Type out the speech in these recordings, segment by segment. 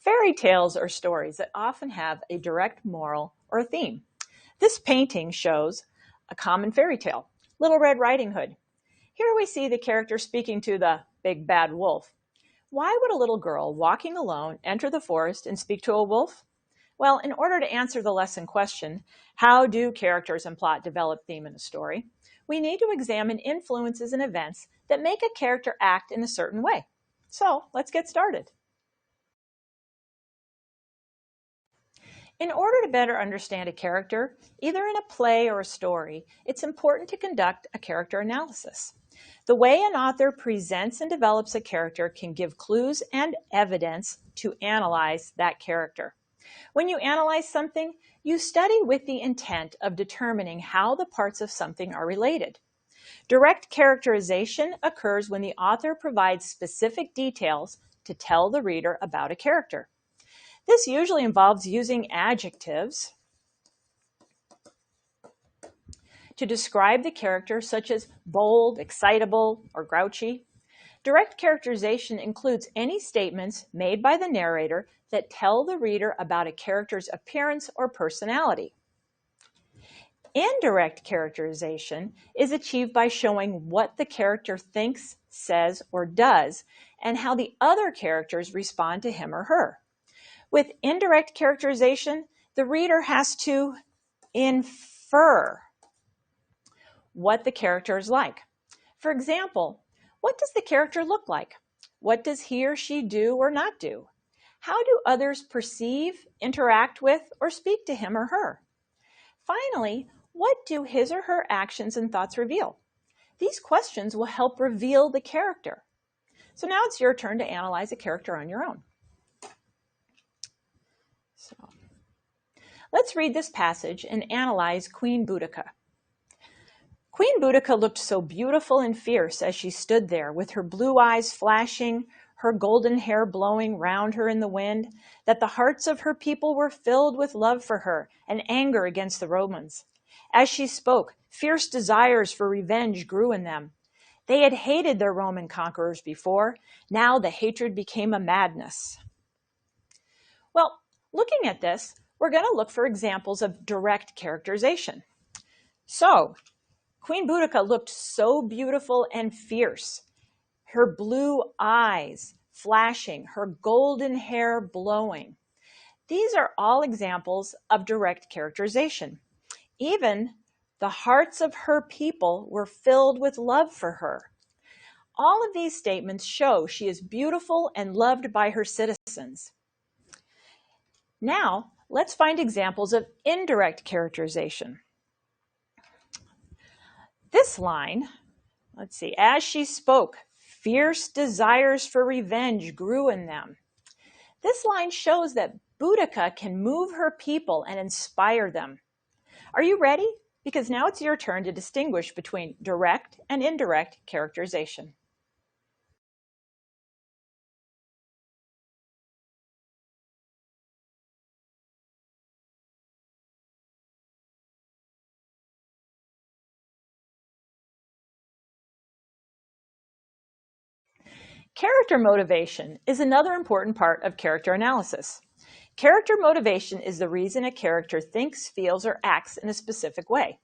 Fairy tales are stories that often have a direct moral or a theme. This painting shows a common fairy tale, Little Red Riding Hood. Here we see the character speaking to the big bad wolf. Why would a little girl walking alone enter the forest and speak to a wolf? Well, in order to answer the lesson question, how do characters and plot develop theme in a story? We need to examine influences and events that make a character act in a certain way. So let's get started. In order to better understand a character, either in a play or a story, it's important to conduct a character analysis. The way an author presents and develops a character can give clues and evidence to analyze that character. When you analyze something, you study with the intent of determining how the parts of something are related. Direct characterization occurs when the author provides specific details to tell the reader about a character. This usually involves using adjectives to describe the character, such as bold, excitable, or grouchy. Direct characterization includes any statements made by the narrator that tell the reader about a character's appearance or personality. Indirect characterization is achieved by showing what the character thinks, says, or does, and how the other characters respond to him or her. With indirect characterization, the reader has to infer what the character is like. For example, what does the character look like? What does he or she do or not do? How do others perceive, interact with, or speak to him or her? Finally, what do his or her actions and thoughts reveal? These questions will help reveal the character. So now it's your turn to analyze a character on your own. So, let's read this passage and analyze Queen Boudica. Queen Boudica looked so beautiful and fierce as she stood there with her blue eyes flashing, her golden hair blowing round her in the wind, that the hearts of her people were filled with love for her and anger against the Romans. As she spoke, fierce desires for revenge grew in them. They had hated their Roman conquerors before. Now the hatred became a madness. Well, looking at this, we're going to look for examples of direct characterization. So, Queen Boudica looked so beautiful and fierce. Her blue eyes flashing, her golden hair blowing. These are all examples of direct characterization. Even the hearts of her people were filled with love for her. All of these statements show she is beautiful and loved by her citizens. Now, let's find examples of indirect characterization. This line, let's see, as she spoke, fierce desires for revenge grew in them. This line shows that Boudica can move her people and inspire them. Are you ready? Because now it's your turn to distinguish between direct and indirect characterization. Character motivation is another important part of character analysis. Character motivation is the reason a character thinks, feels, or acts in a specific way.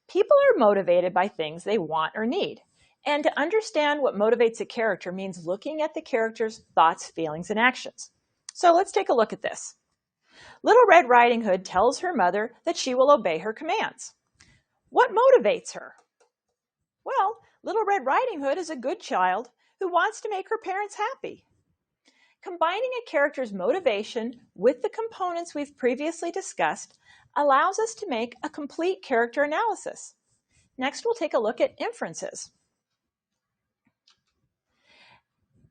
People are motivated by things they want or need. And to understand what motivates a character means looking at the character's thoughts, feelings, and actions. So let's take a look at this. Little Red Riding Hood tells her mother that she will obey her commands. What motivates her? Well, Little Red Riding Hood is a good child who wants to make her parents happy. Combining a character's motivation with the components we've previously discussed allows us to make a complete character analysis. Next, we'll take a look at inferences.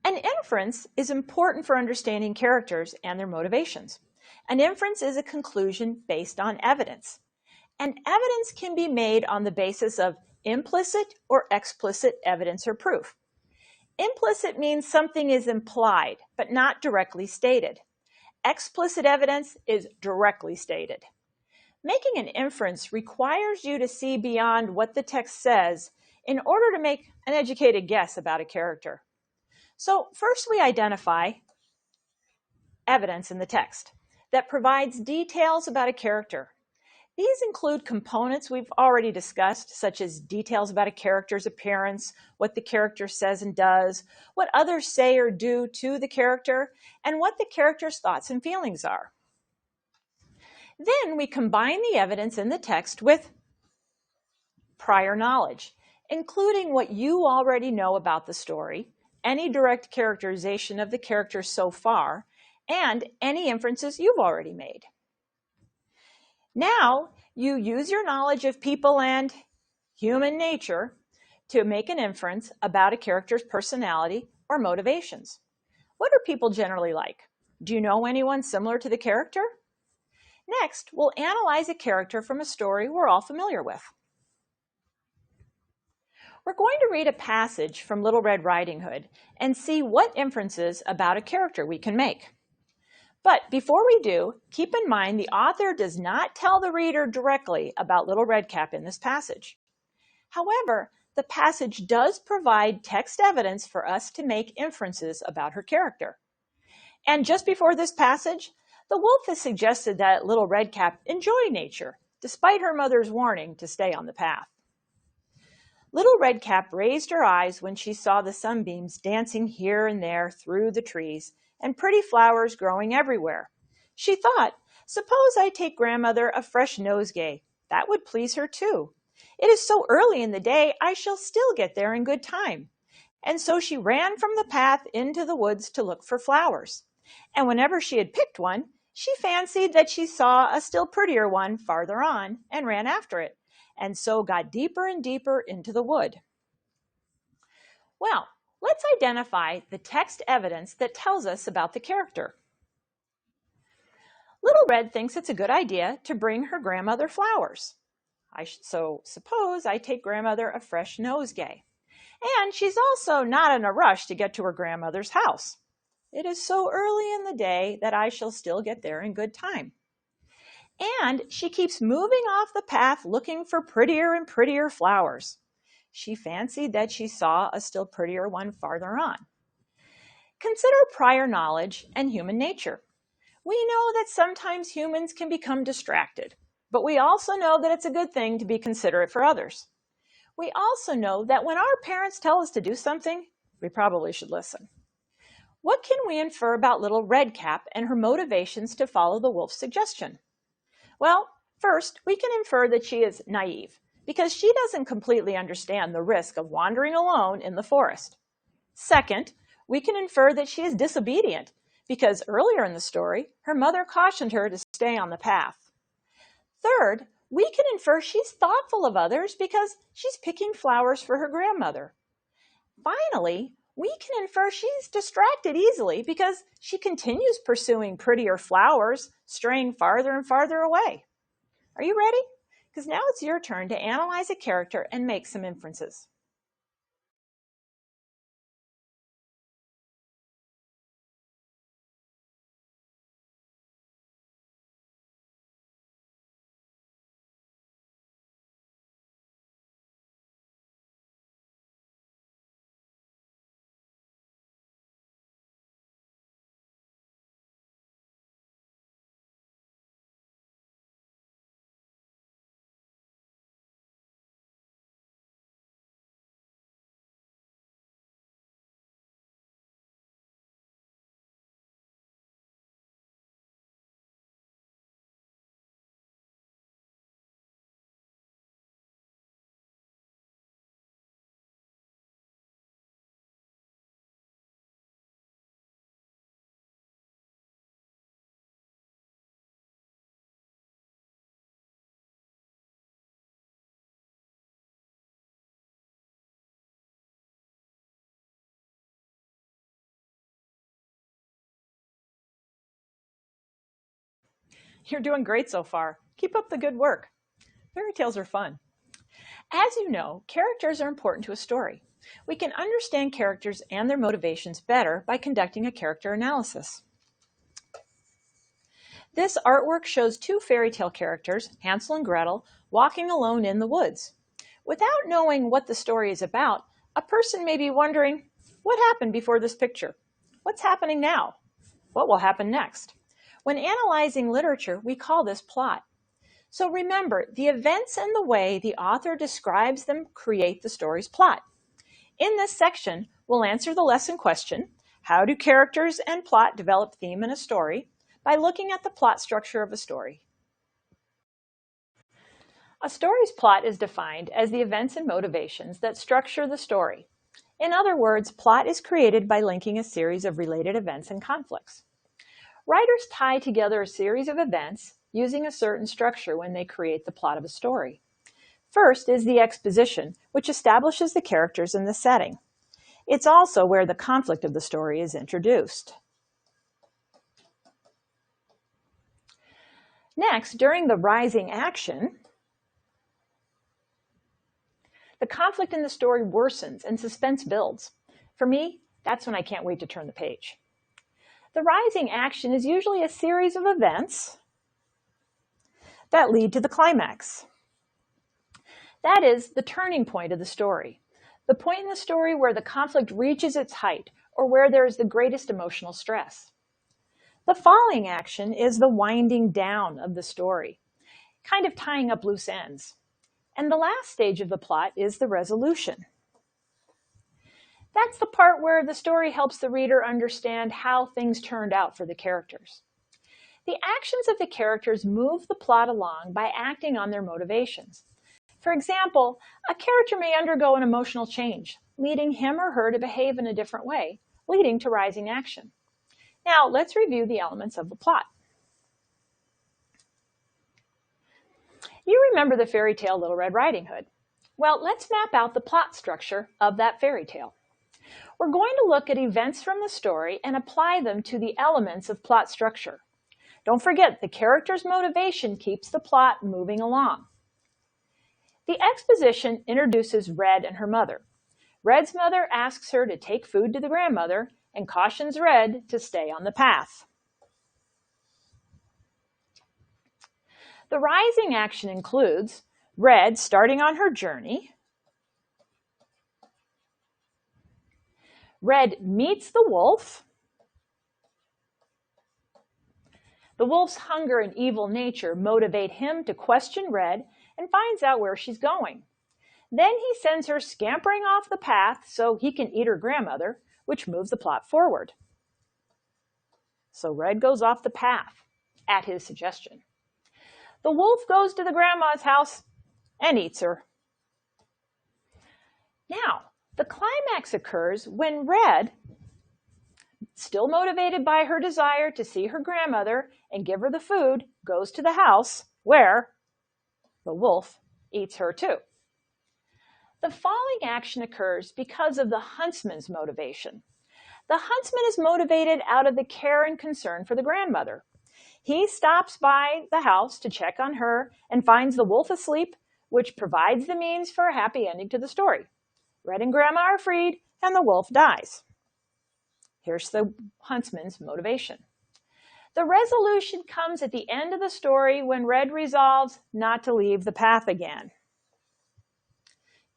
An inference is important for understanding characters and their motivations. An inference is a conclusion based on evidence. And evidence can be made on the basis of implicit or explicit evidence or proof. Implicit means something is implied, but not directly stated. Explicit evidence is directly stated. Making an inference requires you to see beyond what the text says in order to make an educated guess about a character. So first we identify evidence in the text that provides details about a character. These include components we've already discussed, such as details about a character's appearance, what the character says and does, what others say or do to the character, and what the character's thoughts and feelings are. Then we combine the evidence in the text with prior knowledge, including what you already know about the story, any direct characterization of the characters so far, and any inferences you've already made. Now, you use your knowledge of people and human nature to make an inference about a character's personality or motivations. What are people generally like? Do you know anyone similar to the character? Next, we'll analyze a character from a story we're all familiar with. We're going to read a passage from Little Red Riding Hood and see what inferences about a character we can make. But before we do, keep in mind the author does not tell the reader directly about Little Red Cap in this passage. However, the passage does provide text evidence for us to make inferences about her character. And just before this passage, the wolf has suggested that Little Red Cap enjoy nature, despite her mother's warning to stay on the path. Little Red Cap raised her eyes when she saw the sunbeams dancing here and there through the trees and pretty flowers growing everywhere. She thought, suppose I take grandmother a fresh nosegay. That would please her too. It is so early in the day, I shall still get there in good time. And so she ran from the path into the woods to look for flowers. And whenever she had picked one, she fancied that she saw a still prettier one farther on and ran after it, and so got deeper and deeper into the wood. Well, let's identify the text evidence that tells us about the character. Little Red thinks it's a good idea to bring her grandmother flowers. So suppose I take grandmother a fresh nosegay. And she's also not in a rush to get to her grandmother's house. It is so early in the day that I shall still get there in good time. And she keeps moving off the path looking for prettier and prettier flowers. She fancied that she saw a still prettier one farther on. Consider prior knowledge and human nature. We know that sometimes humans can become distracted, but we also know that it's a good thing to be considerate for others. We also know that when our parents tell us to do something, we probably should listen. What can we infer about Little Red Cap and her motivations to follow the wolf's suggestion? Well, first, we can infer that she is naive because she doesn't completely understand the risk of wandering alone in the forest. Second, we can infer that she is disobedient because earlier in the story, her mother cautioned her to stay on the path. Third, we can infer she's thoughtful of others because she's picking flowers for her grandmother. Finally, we can infer she's distracted easily because she continues pursuing prettier flowers, straying farther and farther away. Are you ready? Because now it's your turn to analyze a character and make some inferences. You're doing great so far. Keep up the good work. Fairy tales are fun. As you know, characters are important to a story. We can understand characters and their motivations better by conducting a character analysis. This artwork shows two fairy tale characters, Hansel and Gretel, walking alone in the woods. Without knowing what the story is about, a person may be wondering, what happened before this picture? What's happening now? what will happen next? When analyzing literature, we call this plot. So remember, the events and the way the author describes them create the story's plot. In this section, we'll answer the lesson question, how do characters and plot develop theme in a story, by looking at the plot structure of a story. A story's plot is defined as the events and motivations that structure the story. In other words, plot is created by linking a series of related events and conflicts. Writers tie together a series of events using a certain structure when they create the plot of a story. First is the exposition, which establishes the characters and the setting. It's also where the conflict of the story is introduced. Next, during the rising action, the conflict in the story worsens and suspense builds. For me, that's when I can't wait to turn the page. The rising action is usually a series of events that lead to the climax. That is the turning point of the story, the point in the story where the conflict reaches its height or where there is the greatest emotional stress. The falling action is the winding down of the story, kind of tying up loose ends. And the last stage of the plot is the resolution. That's the part where the story helps the reader understand how things turned out for the characters. The actions of the characters move the plot along by acting on their motivations. For example, a character may undergo an emotional change, leading him or her to behave in a different way, leading to rising action. Now, let's review the elements of the plot. You remember the fairy tale Little Red Riding Hood. Well, let's map out the plot structure of that fairy tale. We're going to look at events from the story and apply them to the elements of plot structure. Don't forget, the character's motivation keeps the plot moving along. The exposition introduces Red and her mother. Red's mother asks her to take food to the grandmother and cautions Red to stay on the path. The rising action includes Red starting on her journey. Red meets the wolf. The wolf's hunger and evil nature motivate him to question Red and finds out where she's going. Then he sends her scampering off the path so he can eat her grandmother, which moves the plot forward. So Red goes off the path at his suggestion. The wolf goes to the grandma's house and eats her. Now, the climax occurs when Red, still motivated by her desire to see her grandmother and give her the food, goes to the house where the wolf eats her too. The falling action occurs because of the huntsman's motivation. The huntsman is motivated out of the care and concern for the grandmother. He stops by the house to check on her and finds the wolf asleep, which provides the means for a happy ending to the story. Red and Grandma are freed, and the wolf dies. Here's the huntsman's motivation. The resolution comes at the end of the story when Red resolves not to leave the path again.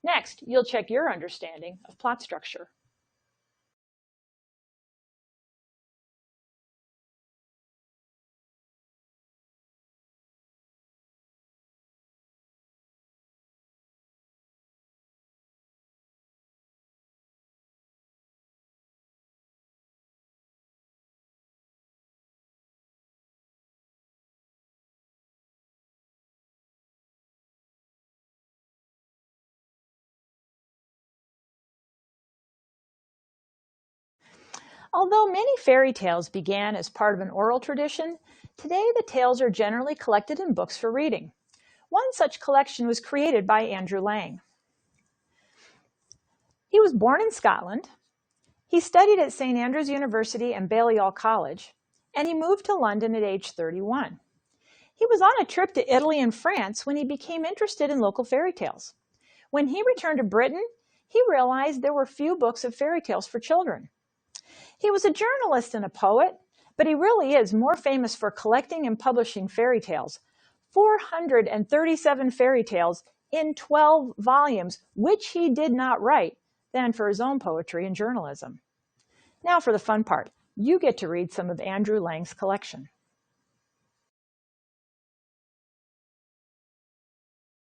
Next, you'll check your understanding of plot structure. Although many fairy tales began as part of an oral tradition, today the tales are generally collected in books for reading. One such collection was created by Andrew Lang. He was born in Scotland. He studied at St. Andrews University and Balliol College, and he moved to London at age 31. He was on a trip to Italy and France when he became interested in local fairy tales. When he returned to Britain, he realized there were few books of fairy tales for children. He was a journalist and a poet, but he really is more famous for collecting and publishing fairy tales. 437 fairy tales in 12 volumes, which he did not write, than for his own poetry and journalism. Now for the fun part. You get to read some of Andrew Lang's collection.